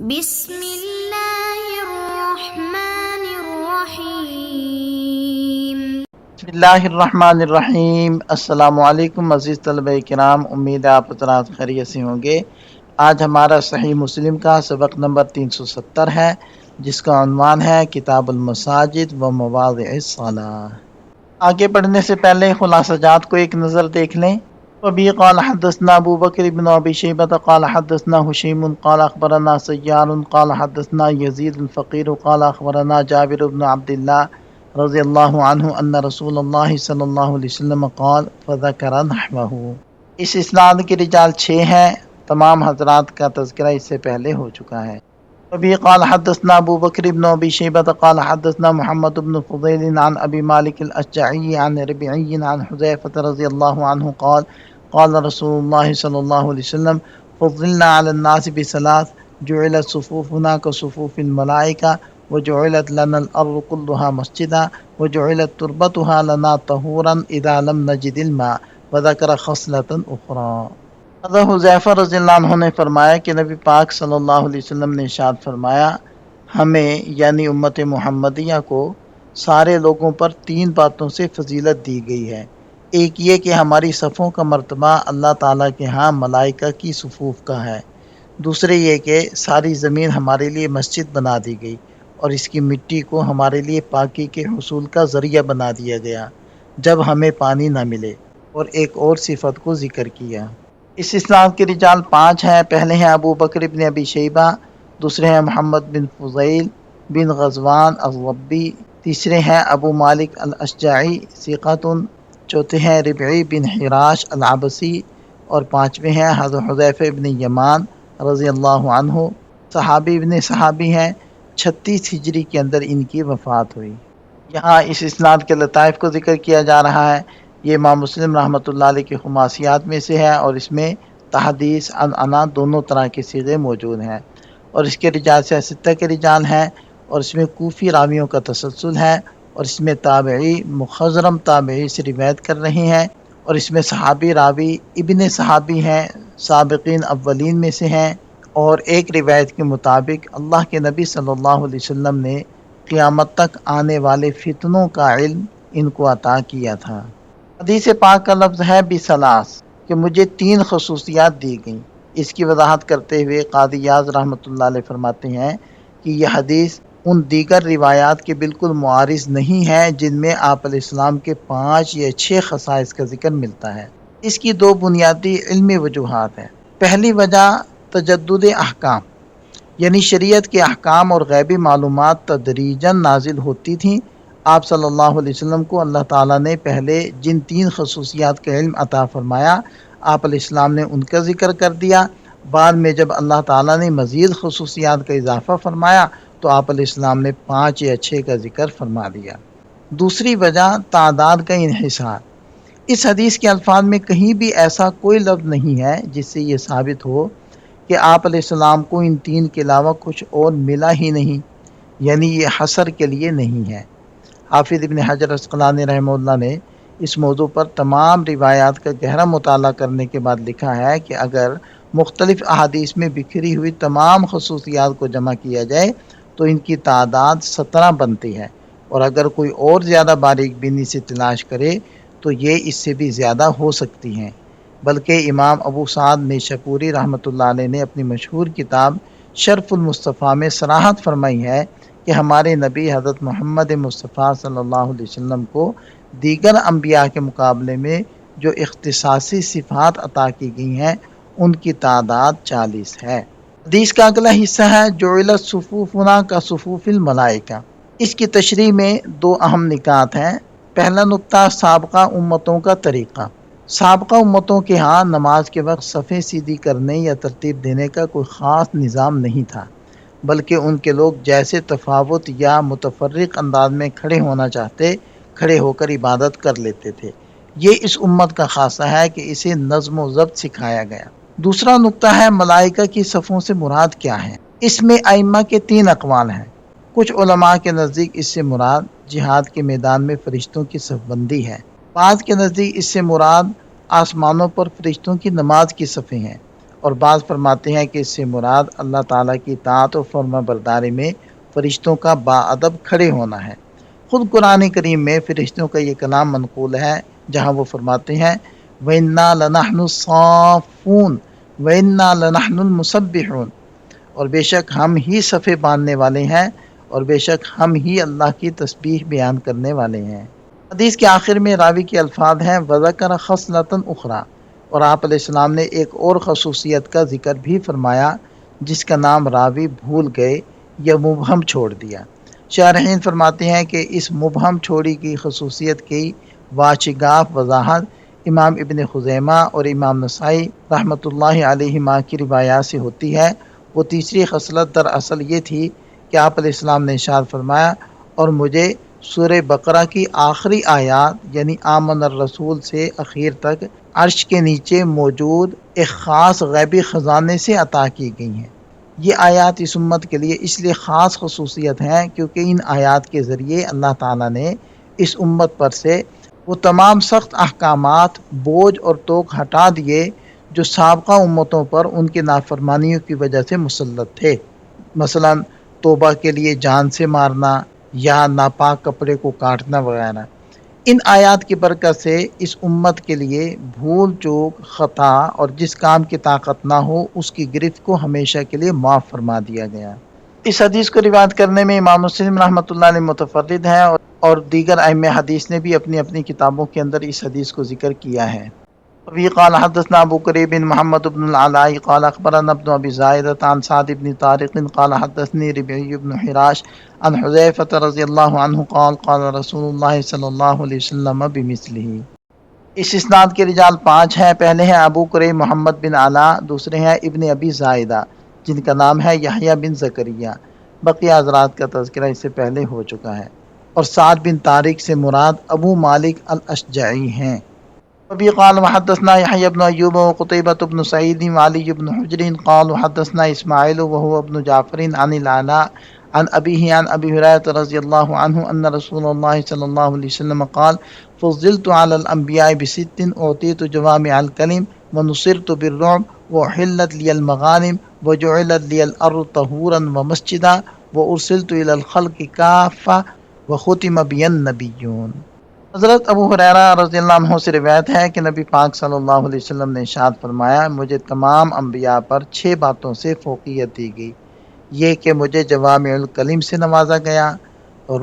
بسم اللہ الرحمن الرحیم۔ بسم اللہ الرحمن الرحیم۔ السلام علیکم عزیز طلبہ کرام، امید ہے آپ حضرات خیریت سے ہوں گے۔ آج ہمارا صحیح مسلم کا سبق نمبر 370 ہے، جس کا عنوان ہے کتاب المساجد و مواضع الصلاۃ۔ آگے بڑھنے سے پہلے خلاصہ جات کو ایک نظر دیکھ لیں۔ وبی قال حدثنا ابو بکر بن ابی شیبہ قال حدثنا حشیم قال اخبرنا سیار قال حدثنا یزید الفقیر قال اخبرنا جابر بن عبد اللہ رضی اللہ عنہ ان رسول اللہ صلی اللہ علیہ وسلم قال فذکر نحوہ۔ اس اسناد کی رجال 6 ہیں، تمام حضرات کا تذکرہ اس سے پہلے ہو چکا ہے۔ وبی قال حدثنا ابو بکر بن ابی شیبہ قال حدثنا محمد بن فضیل عن ابی مالک الاشجعی عن ربعی عن حذیفہ رضی اللہ عنہ قال قال رسول اللہ صلی اللہ علیہ وسلم فضلنا علی الناس بثلاث جعلت صفوفنا كصفوف الملائکہ وجعلت لنا الارض كلها مسجدا وجعلت تربتها لنا طهورا اذا لم نجد الماء وذکر خصلة اخرى۔ حضرت حذیفہ رضی اللہ عنہ نے فرمایا کہ نبی پاک صلی اللہ علیہ وسلم نے ارشاد فرمایا، ہمیں یعنی امت محمدیہ کو سارے لوگوں پر 3 باتوں سے فضیلت دی گئی ہے۔ ایک یہ کہ ہماری صفوں کا مرتبہ اللہ تعالیٰ کے ہاں ملائکہ کی صفوف کا ہے۔ دوسرے یہ کہ ساری زمین ہمارے لیے مسجد بنا دی گئی اور اس کی مٹی کو ہمارے لیے پاکی کے حصول کا ذریعہ بنا دیا گیا جب ہمیں پانی نہ ملے، اور ایک اور صفت کو ذکر کیا۔ اس اسناد کے رجال 5 ہیں۔ پہلے ہیں ابو بکر بن ابی شیبہ، دوسرے ہیں محمد بن فضیل بن غزوان الضبی، تیسرے ہیں ابو مالک الاشجعی ثقۃ، چوتھے ہیں ربعی بن حراش العبسی، اور 5ویں ہیں حضرت حذیفہ بن یمان رضی اللہ عنہ، صحابی ابن صحابی ہیں۔ 36 ہجری کے اندر ان کی وفات ہوئی۔ یہاں اس اسناد کے لطائف کو ذکر کیا جا رہا ہے۔ یہ امام مسلم رحمۃ اللہ علیہ کے خماسیات میں سے ہے، اور اس میں تحدیث عنعنہ دونوں طرح کے صیغے موجود ہیں، اور اس کے رجال سے 6 کے رجال ہیں، اور اس میں کوفی راویوں کا تسلسل ہے، اور اس میں تابعی مخضرم تابعی سے روایت کر رہے ہیں، اور اس میں صحابی راوی ابن صحابی ہیں، سابقین اولین میں سے ہیں، اور ایک روایت کے مطابق اللہ کے نبی صلی اللہ علیہ وسلم نے قیامت تک آنے والے فتنوں کا علم ان کو عطا کیا تھا۔ حدیث پاک کا لفظ ہے بثلاث، کہ مجھے 3 خصوصیات دی گئیں۔ اس کی وضاحت کرتے ہوئے قاضی یاز رحمۃ اللہ علیہ فرماتے ہیں کہ یہ حدیث ان دیگر روایات کے بالکل معارض نہیں ہے جن میں آپ علیہ السلام کے 5 یا 6 خصائص کا ذکر ملتا ہے۔ اس کی 2 بنیادی علمی وجوہات ہیں۔ پہلی وجہ تجدد احکام، یعنی شریعت کے احکام اور غیبی معلومات تدریجاً نازل ہوتی تھیں۔ آپ صلی اللہ علیہ وسلم کو اللہ تعالیٰ نے پہلے جن 3 خصوصیات کا علم عطا فرمایا، آپ علیہ السلام نے ان کا ذکر کر دیا۔ بعد میں جب اللہ تعالیٰ نے مزید خصوصیات کا اضافہ فرمایا تو آپ علیہ السلام نے 5 یا 6 کا ذکر فرما دیا۔ دوسری وجہ تعداد کا انحصار۔ اس حدیث کے الفاظ میں کہیں بھی ایسا کوئی لفظ نہیں ہے جس سے یہ ثابت ہو کہ آپ علیہ السلام کو ان 3 کے علاوہ کچھ اور ملا ہی نہیں، یعنی یہ حصر کے لیے نہیں ہے۔ حافظ ابن حجر عسقلانی رحمہ اللہ نے اس موضوع پر تمام روایات کا گہرا مطالعہ کرنے کے بعد لکھا ہے کہ اگر مختلف احادیث میں بکھری ہوئی تمام خصوصیات کو جمع کیا جائے تو ان کی تعداد 17 بنتی ہے، اور اگر کوئی اور زیادہ باریک بینی سے تلاش کرے تو یہ اس سے بھی زیادہ ہو سکتی ہیں۔ بلکہ امام ابو سعد نیشاپوری رحمۃ اللہ علیہ نے اپنی مشہور کتاب شرف المصطفیٰ میں صراحت فرمائی ہے کہ ہمارے نبی حضرت محمد مصطفیٰ صلی اللہ علیہ وسلم کو دیگر انبیاء کے مقابلے میں جو اختصاصی صفات عطا کی گئی ہیں ان کی تعداد 40 ہے۔ حدیث کا اگلا حصہ ہے جعلت صفوفنا كصفوف الملائکہ۔ اس کی تشریح میں 2 اہم نکات ہیں۔ پہلا نقطہ سابقہ امتوں کا طریقہ۔ سابقہ امتوں کے ہاں نماز کے وقت صفیں سیدھی کرنے یا ترتیب دینے کا کوئی خاص نظام نہیں تھا، بلکہ ان کے لوگ جیسے تفاوت یا متفرق انداز میں کھڑے ہونا چاہتے کھڑے ہو کر عبادت کر لیتے تھے۔ یہ اس امت کا خاصہ ہے کہ اسے نظم و ضبط سکھایا گیا۔ دوسرا نقطہ ہے ملائکہ کی صفوں سے مراد کیا ہے۔ اس میں ائمہ کے 3 اقوال ہیں۔ کچھ علماء کے نزدیک اس سے مراد جہاد کے میدان میں فرشتوں کی صف بندی ہے۔ بعض کے نزدیک اس سے مراد آسمانوں پر فرشتوں کی نماز کی صفیں ہیں، اور بعض فرماتے ہیں کہ اس سے مراد اللہ تعالیٰ کی اطاعت و فرما برداری میں فرشتوں کا باادب کھڑے ہونا ہے۔ خود قرآن کریم میں فرشتوں کا یہ کلام منقول ہے جہاں وہ فرماتے ہیں وَإِنَّا لَنَحْنُ الصَّافُّونَ وَإِنَّا لَنَحْنُ الْمُسَبِّحُونَ، اور بے شک ہم ہی صفے باندھنے والے ہیں اور بے شک ہم ہی اللہ کی تسبیح بیان کرنے والے ہیں۔ حدیث کے آخر میں راوی کے الفاظ ہیں وَذَكَرَ خَصْلَةً أُخْرَى، اور آپ علیہ السلام نے ایک اور خصوصیت کا ذکر بھی فرمایا جس کا نام راوی بھول گئے یا مبہم چھوڑ دیا۔ شارحین فرماتے ہیں کہ اس مبہم چھوڑی کی خصوصیت کی واچگاف وضاحت امام ابن خزیمہ اور امام نسائی رحمۃ اللہ علیہما کی روایات سے ہوتی ہے۔ وہ تیسری خصلت دراصل یہ تھی کہ آپ علیہ السلام نے ارشاد فرمایا اور مجھے سورہ بقرہ کی آخری آیات یعنی آمن الرسول سے اخیر تک عرش کے نیچے موجود ایک خاص غیبی خزانے سے عطا کی گئی ہیں۔ یہ آیات اس امت کے لیے اس لیے خاص خصوصیت ہیں کیونکہ ان آیات کے ذریعے اللہ تعالیٰ نے اس امت پر سے وہ تمام سخت احکامات بوجھ اور توق ہٹا دیے جو سابقہ امتوں پر ان کے نافرمانیوں کی وجہ سے مسلط تھے، مثلا توبہ کے لیے جان سے مارنا یا ناپاک کپڑے کو کاٹنا وغیرہ۔ ان آیات کی برکت سے اس امت کے لیے بھول چوک خطا اور جس کام کی طاقت نہ ہو اس کی گرفت کو ہمیشہ کے لیے معاف فرما دیا گیا۔ اس حدیث کو روایت کرنے میں امام مسلم رحمۃ اللہ علیہ متفرد ہیں اور دیگر ائمہ حدیث نے بھی اپنی اپنی کتابوں کے اندر اس حدیث کو ذکر کیا ہے۔ وفي قال حدثنا ابو كريب بن محمد بن العلاء قال اخبرنا ابن ابي زائدة عن سعد بن طارق قال حدثني ربيع بن حراش عن حذيفة رضي الله عنه قال قال رسول الله صلى الله عليه وسلم بمثله۔ اس اسناد کے رجال 5 ہیں۔ پہلے ہیں ابو کریب محمد بن علاء، دوسرے ہیں ابن ابی زائدہ جن کا نام ہے یحییٰ بن زکریا، بقیہ حضرات کا تذکرہ اس سے پہلے ہو چکا ہے، اور سعد بن طارق سے مراد ابو مالک الاشجعی ہیں۔ وبه قال وحدثنا يحيى بن أيوب وقتيبة بن سعيد وعلي بن حجر قال وحدثنا إسماعيل وهو ابن جعفر عن العلاء عن أبيه عن أبي هريرة رضي الله عنه أن رسول الله صلى الله عليه وسلم قال فضلت على الأنبياء بست أعطيت جوامع الكلم ونصرت بالرعب وأحلت لي المغانم وجعلت لي الأرض طهورا ومسجدا وأرسلت إلى الخلق كافة وختم بي النبيون۔ حضرت ابو ہریرہ رضی اللہ عنہ سے روایت ہے کہ نبی پاک صلی اللہ علیہ وسلم نے ارشاد فرمایا مجھے تمام انبیاء پر 6 باتوں سے فوقیت دی گئی، یہ کہ مجھے جوامع الکلم سے نوازا گیا،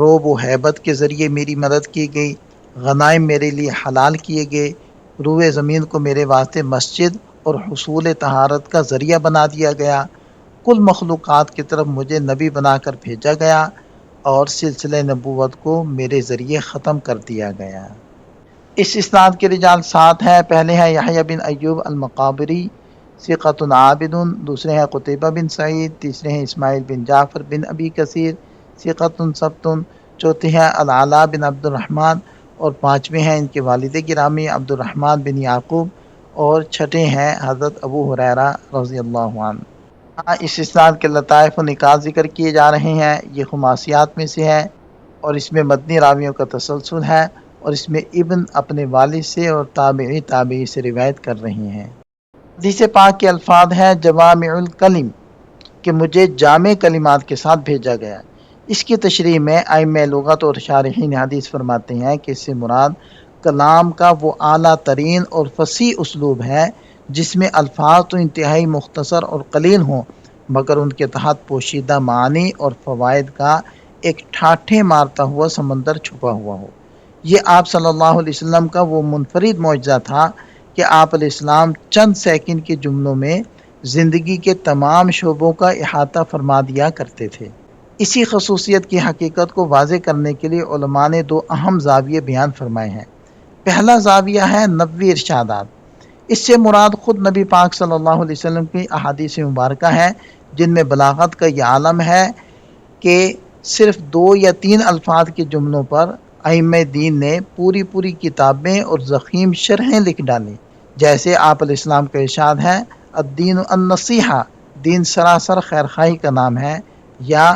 رعب و ہیبت کے ذریعے میری مدد کی گئی، غنائم میرے لیے حلال کیے گئے، روئے زمین کو میرے واسطے مسجد اور حصول طہارت کا ذریعہ بنا دیا گیا، کل مخلوقات کی طرف مجھے نبی بنا کر بھیجا گیا اور سلسلہ نبوت کو میرے ذریعے ختم کر دیا گیا۔ اس اسناد کے رجال 7 ہیں۔ پہلے ہیں یحییٰ بن ایوب المقابری ثقۃ عابد، دوسرے ہیں قتیبہ بن سعید، تیسرے ہیں اسماعیل بن جعفر بن ابی کثیر ثقۃ ثبت، چوتھے ہیں العلاء بن عبد الرحمن، اور 5ویں ہیں ان کے والد گرامی عبد الرحمن بن یعقوب، اور چھٹے ہیں حضرت ابو ہریرہ رضی اللہ عنہ۔ اس اسناد کے لطائف و نکات ذکر کیے جا رہے ہیں، یہ خماسیات میں سے ہے اور اس میں مدنی راویوں کا تسلسل ہے، اور اس میں ابن اپنے والد سے اور تابعی سے روایت کر رہے ہیں۔ حدیث پاک کے الفاظ ہیں جوامع الکلم، کہ مجھے جامع کلمات کے ساتھ بھیجا گیا۔ اس کی تشریح میں ائمہ لغت اور شارحین حدیث فرماتے ہیں کہ اس سے مراد کلام کا وہ اعلیٰ ترین اور فصیح اسلوب ہے جس میں الفاظ تو انتہائی مختصر اور قلیل ہوں مگر ان کے تحت پوشیدہ معانی اور فوائد کا ایک ٹھاٹھے مارتا ہوا سمندر چھپا ہوا ہو۔ یہ آپ صلی اللہ علیہ وسلم کا وہ منفرد معجزہ تھا کہ آپ علیہ السلام چند سیکنڈ کے جملوں میں زندگی کے تمام شعبوں کا احاطہ فرما دیا کرتے تھے۔ اسی خصوصیت کی حقیقت کو واضح کرنے کے لیے علماء نے 2 اہم زاویے بیان فرمائے ہیں۔ پہلا زاویہ ہے نبوی ارشادات، اس سے مراد خود نبی پاک صلی اللہ علیہ وسلم کی احادیث مبارکہ ہیں جن میں بلاغت کا یہ عالم ہے کہ صرف 2 یا 3 الفاظ کے جملوں پر ائمہ دین نے پوری کتابیں اور ضخیم شرحیں لکھ ڈالیں، جیسے آپ علیہ السلام کا ارشاد ہے الدین النصیحہ، دین سراسر خیرخواہی کا نام ہے، یا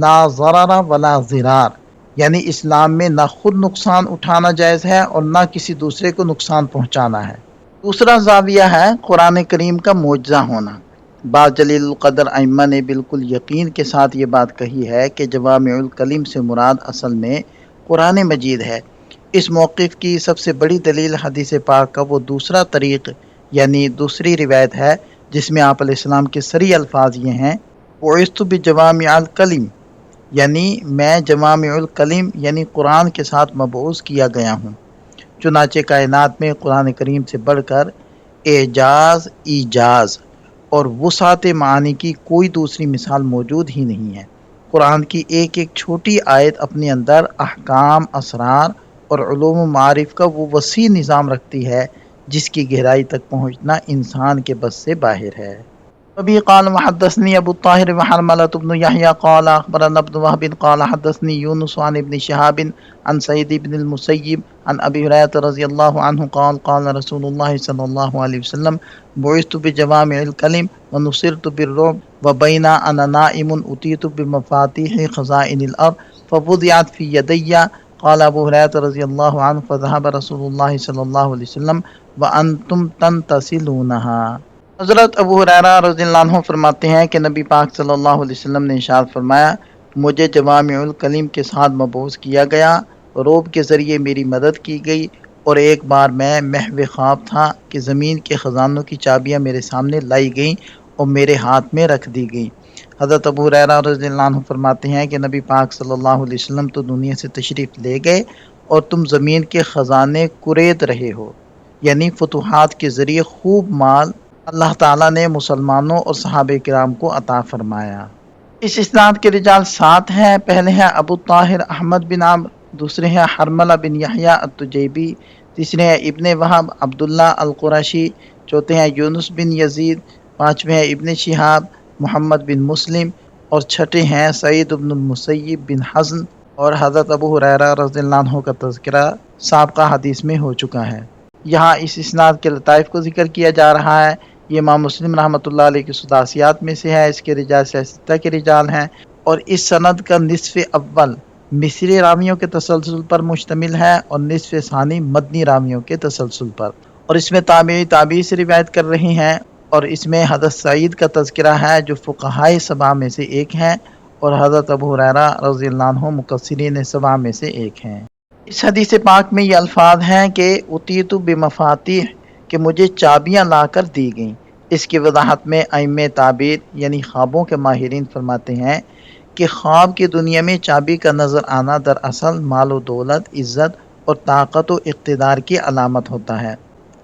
لا ضرر ولا ضرار، یعنی اسلام میں نہ خود نقصان اٹھانا جائز ہے اور نہ کسی دوسرے کو نقصان پہنچانا ہے۔ دوسرا زاویہ ہے قرآن کریم کا معجزہ ہونا۔ بعض جلیل القدر ائمہ نے بالکل یقین کے ساتھ یہ بات کہی ہے کہ جوامع الکلم سے مراد اصل میں قرآن مجید ہے۔ اس موقف کی سب سے بڑی دلیل حدیث پاک کا وہ دوسرا طریق یعنی دوسری روایت ہے جس میں آپ علیہ السلام کے صریح الفاظ یہ ہیں: بعثت بجوامع الکلم، یعنی میں جوامع الکلم یعنی قرآن کے ساتھ مبعوث کیا گیا ہوں۔ چنانچہ کائنات میں قرآن کریم سے بڑھ کر اعجاز، ایجاز اور وسعت معانی کی کوئی دوسری مثال موجود ہی نہیں ہے۔ قرآن کی ایک ایک چھوٹی آیت اپنے اندر احکام، اسرار اور علوم و معارف کا وہ وسیع نظام رکھتی ہے جس کی گہرائی تک پہنچنا انسان کے بس سے باہر ہے۔ وبه قال وحدثني ابو الطاهر وحرملة بن يحيى قال اخبرنا ابن وهب قال حدثني يونس عن ابن شهاب عن سعيد بن المسيب عن ابي هريره رضي الله عنه قال قال رسول الله صلى الله عليه وسلم بعثت بجوامع الكلم ونصرت بالرعب وبين انا نائم اتيت بمفاتيح خزائن الارض فوضعت في يدي قال ابو هريره رضي الله عنه فذهب رسول الله صلى الله عليه وسلم وانتم تنتسلونها۔ حضرت ابو ہریرہ رضی اللہ عنہ فرماتے ہیں کہ نبی پاک صلی اللہ علیہ وسلم نے ارشاد فرمایا، مجھے جوامع الکلم کے ساتھ مبعوث کیا گیا، روب کے ذریعے میری مدد کی گئی، اور ایک بار میں محو خواب تھا کہ زمین کے خزانوں کی چابیاں میرے سامنے لائی گئیں اور میرے ہاتھ میں رکھ دی گئیں۔ حضرت ابو ہریرہ رضی اللہ عنہ فرماتے ہیں کہ نبی پاک صلی اللہ علیہ وسلم تو دنیا سے تشریف لے گئے اور تم زمین کے خزانے کُرید رہے ہو، یعنی فتوحات کے ذریعے خوب مال اللہ تعالیٰ نے مسلمانوں اور صحابہ کرام کو عطا فرمایا۔ اس اسناد کے رجال 7 ہیں۔ پہلے ہیں ابو طاہر احمد بن عمرو، دوسرے ہیں حرملہ بن یحییٰ التجیبی، تیسرے ہیں ابن وہب عبداللہ القرشی، چوتھے ہیں یونس بن یزید، پانچویں ہیں ابن شہاب محمد بن مسلم، اور چھٹے ہیں سعید بن المسیب بن حزن۔ اور حضرت ابو ہریرہ رضی اللہ عنہ کا تذکرہ سابقہ حدیث میں ہو چکا ہے۔ یہاں اس اسناد کے لطائف کو ذکر کیا جا رہا ہے۔ یہ امام مسلم رحمۃ اللہ علیہ کی سداسیات میں سے ہے، اس کے رجال ستہ کے رجال ہیں، اور اس سند کا نصف اول مصری راویوں کے تسلسل پر مشتمل ہے اور نصف ثانی مدنی راویوں کے تسلسل پر، اور اس میں تابعی سے روایت کر رہے ہیں، اور اس میں حضرت سعید کا تذکرہ ہے جو فقہائے 7 میں سے ایک ہیں، اور حضرت ابو ہریرہ رضی اللہ عنہ مکثرین 7 میں سے ایک ہیں۔ اس حدیث پاک میں یہ الفاظ ہیں کہ اتیت بمفاتیح، کہ مجھے چابیاں لا کر دی گئیں۔ اس کی وضاحت میں ائمہ تعبیر یعنی خوابوں کے ماہرین فرماتے ہیں کہ خواب کی دنیا میں چابی کا نظر آنا دراصل مال و دولت، عزت اور طاقت و اقتدار کی علامت ہوتا ہے۔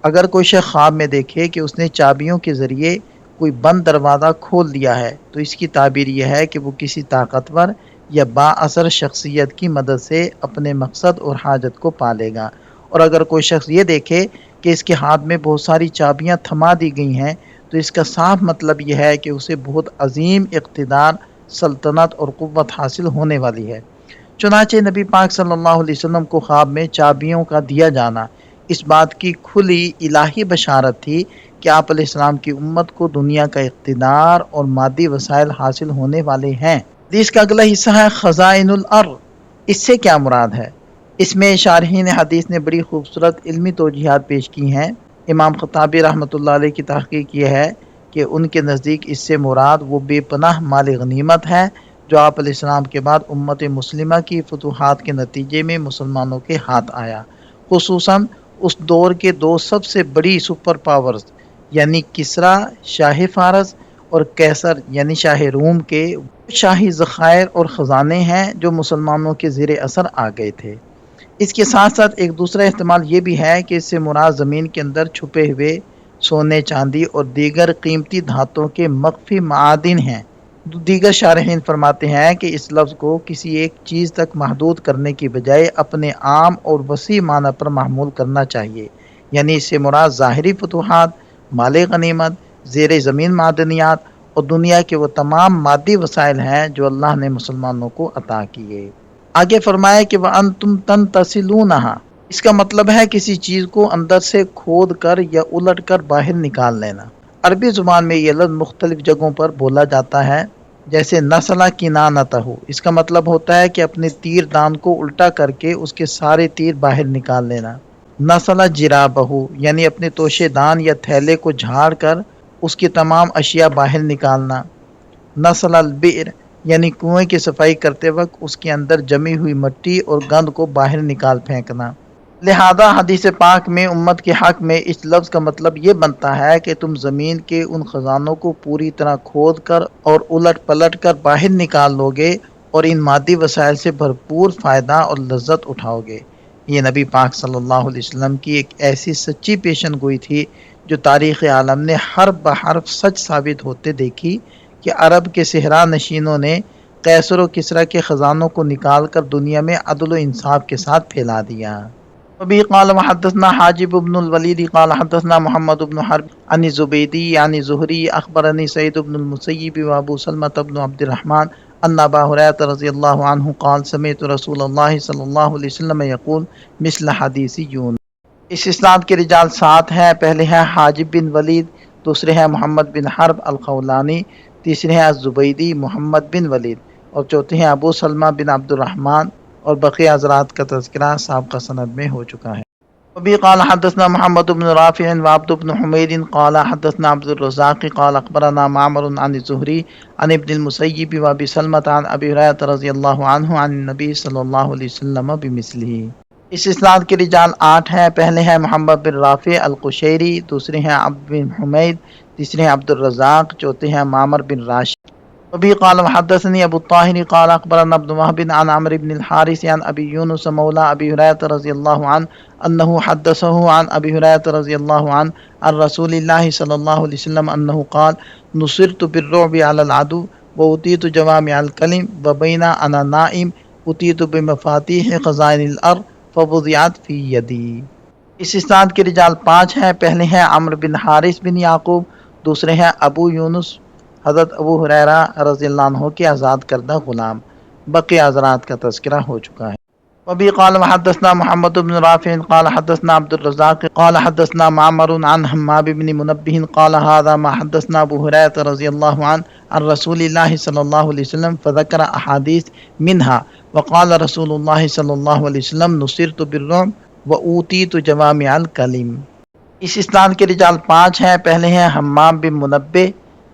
اگر کوئی شخص خواب میں دیکھے کہ اس نے چابیوں کے ذریعے کوئی بند دروازہ کھول دیا ہے تو اس کی تعبیر یہ ہے کہ وہ کسی طاقتور یا با اثر شخصیت کی مدد سے اپنے مقصد اور حاجت کو پالے گا، اور اگر کوئی شخص یہ دیکھے کہ اس کے ہاتھ میں بہت ساری چابیاں تھما دی گئی ہیں تو اس کا صاف مطلب یہ ہے کہ اسے بہت عظیم اقتدار، سلطنت اور قوت حاصل ہونے والی ہے۔ چنانچہ نبی پاک صلی اللہ علیہ وسلم کو خواب میں چابیوں کا دیا جانا اس بات کی کھلی الہی بشارت تھی کہ آپ علیہ السلام کی امت کو دنیا کا اقتدار اور مادی وسائل حاصل ہونے والے ہیں۔ حدیث کا اگلا حصہ ہے خزائن الارض۔ اس سے کیا مراد ہے؟ اس میں شارحین حدیث نے بڑی خوبصورت علمی توجیحات پیش کی ہیں۔ امام خطابی رحمۃ اللہ علیہ کی تحقیق یہ ہے کہ ان کے نزدیک اس سے مراد وہ بے پناہ مال غنیمت ہے جو آپ علیہ السلام کے بعد امت مسلمہ کی فتوحات کے نتیجے میں مسلمانوں کے ہاتھ آیا، خصوصاً اس دور کے 2 سب سے بڑی سپر پاورز یعنی کسریٰ شاہ فارس اور قیصر یعنی شاہ روم کے شاہی ذخائر اور خزانے ہیں جو مسلمانوں کے زیر اثر آ گئے تھے۔ اس کے ساتھ ساتھ ایک دوسرا احتمال یہ بھی ہے کہ اس سے مراد زمین کے اندر چھپے ہوئے سونے، چاندی اور دیگر قیمتی دھاتوں کے مخفی معادن ہیں۔ دیگر شارحین فرماتے ہیں کہ اس لفظ کو کسی ایک چیز تک محدود کرنے کی بجائے اپنے عام اور وسیع معنی پر محمول کرنا چاہیے، یعنی اس سے مراد ظاہری فتوحات، مال غنیمت، زیر زمین معدنیات اور دنیا کے وہ تمام مادی وسائل ہیں جو اللہ نے مسلمانوں کو عطا کیے۔ آگے فرمایا کہ وَأَنْتُمْ تَنْتَسِلُونَهَا، اس کا مطلب ہے کسی چیز کو اندر سے کھود کر یا الٹ کر باہر نکال لینا۔ عربی زبان میں یہ لفظ مختلف جگہوں پر بولا جاتا ہے، جیسے نسلا کنانتہ، اس کا مطلب ہوتا ہے کہ اپنے تیر دان کو الٹا کر کے اس کے سارے تیر باہر نکال لینا۔ نسل جرابہو یعنی اپنے توشے دان یا تھیلے کو جھاڑ کر اس کی تمام اشیاء باہر نکالنا۔ نسل البئر یعنی کنویں کی صفائی کرتے وقت اس کے اندر جمی ہوئی مٹی اور گند کو باہر نکال پھینکنا۔ لہذا حدیث پاک میں امت کے حق میں اس لفظ کا مطلب یہ بنتا ہے کہ تم زمین کے ان خزانوں کو پوری طرح کھود کر اور الٹ پلٹ کر باہر نکال لو گے اور ان مادی وسائل سے بھرپور فائدہ اور لذت اٹھاؤ گے۔ یہ نبی پاک صلی اللہ علیہ وسلم کی ایک ایسی سچی پیشن گوئی تھی جو تاریخ عالم نے حرف بحرف سچ ثابت ہوتے دیکھی کہ عرب کے صحرا نشینوں نے قیصر و کسریٰ کے خزانوں کو نکال کر دنیا میں عدل و انصاف کے ساتھ پھیلا دیا۔ وبه قال وحدثنا حاجب بن الولید قال حدثنا محمد بن حرب عن الزبیدی عن الزہری اخبرنی سعید بن المسیب وابو سلمة بن عبد الرحمن ان ابا ہریرہ رضی اللہ عنہ قال سمعت رسول اللہ صلی اللہ علیہ وسلم یقول مثل حدیث یونس۔ اس اسناد کے رجال 7 ہیں۔ پہلے ہیں حاجب بن ولید، دوسرے ہیں محمد بن حرب الخولانی، تیسرے ہیں الزبیدی محمد بن ولید اور چوتھے ہیں ابو سلمہ بن عبد الرحمن، اور بقیہ حضرات کا تذکرہ سابقہ سند میں ہو چکا ہے۔ وبه قال حدثنا محمد بن رافع وعبد بن حمید قال حدثنا عبد الرزاق قال اخبرنا معمر عن الزہری عن ابن المسیب وابی سلمة عن ابی ہریرہ رضی اللہ عنہ عن النبی صلی اللہ علیہ وسلم بمثلہ۔ اس اسناد کے رجال 8 ہیں۔ پہلے ہیں محمد بن رافع القشیری، دوسرے ہیں عبد بن حمید، تیسرے ہیں عبد الرزاق، چوتھے ہیں معمر بن راشد۔ وبه قال وحدثني ابو الطاهر قال اخبرنا ابن وهب عن عمرو بن الحارث عن ابي يونس مولى ابي هريره رضي الله عنه انه حدثه عن ابي هريره رضي الله عنه عن رسول الله صلى الله عليه وسلم انه قال نصرت بالرعب على العدو واوتيت جوامع الكلم وبين انا نائم اوتيت بمفاتيح خزائن الارض فوضعت في يدي۔ اس اسناد کے رجال 5 ہیں۔ پہلے ہیں عمرو بن حارث بن یعقوب، دوسرے ہیں ابو یونس حضرت ابو ہریرہ رضی اللہ عنہ کے آزاد کردہ غلام، بقی حضرات کا تذکرہ ہو چکا ہے۔ وبه قال وحدثنا محمد بن رافع قال حدثنا عبد الرزاق قال حدثنا معمر عن حماد بن منبه قال هذا ما حدثنا ابو هريرة رضی اللہ عنہ عن رسول اللہ صلی اللہ علیہ وسلم فذكر احادیث منها وقال رسول اللہ صلی اللہ علیہ وسلم نصرت بالرعب واوتیت جوامع الکلم۔ اس اسناد کے رجال 5 ہیں۔ پہلے ہیں حمام بن منبہ،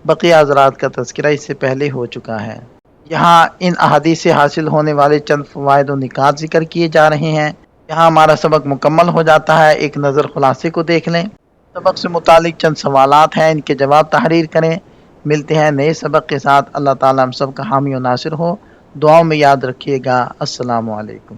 بقیہ حضرات کا تذکرہ اس سے پہلے ہو چکا ہے۔ یہاں ان احادیث سے حاصل ہونے والے چند فوائد و نکات ذکر کیے جا رہے ہیں۔ یہاں ہمارا سبق مکمل ہو جاتا ہے۔ ایک نظر خلاصے کو دیکھ لیں۔ سبق سے متعلق چند سوالات ہیں، ان کے جواب تحریر کریں۔ ملتے ہیں نئے سبق کے ساتھ۔ اللہ تعالیٰ ہم سب کا حامی و ناصر ہو۔ دعاؤں میں یاد رکھیے گا۔ السلام علیکم۔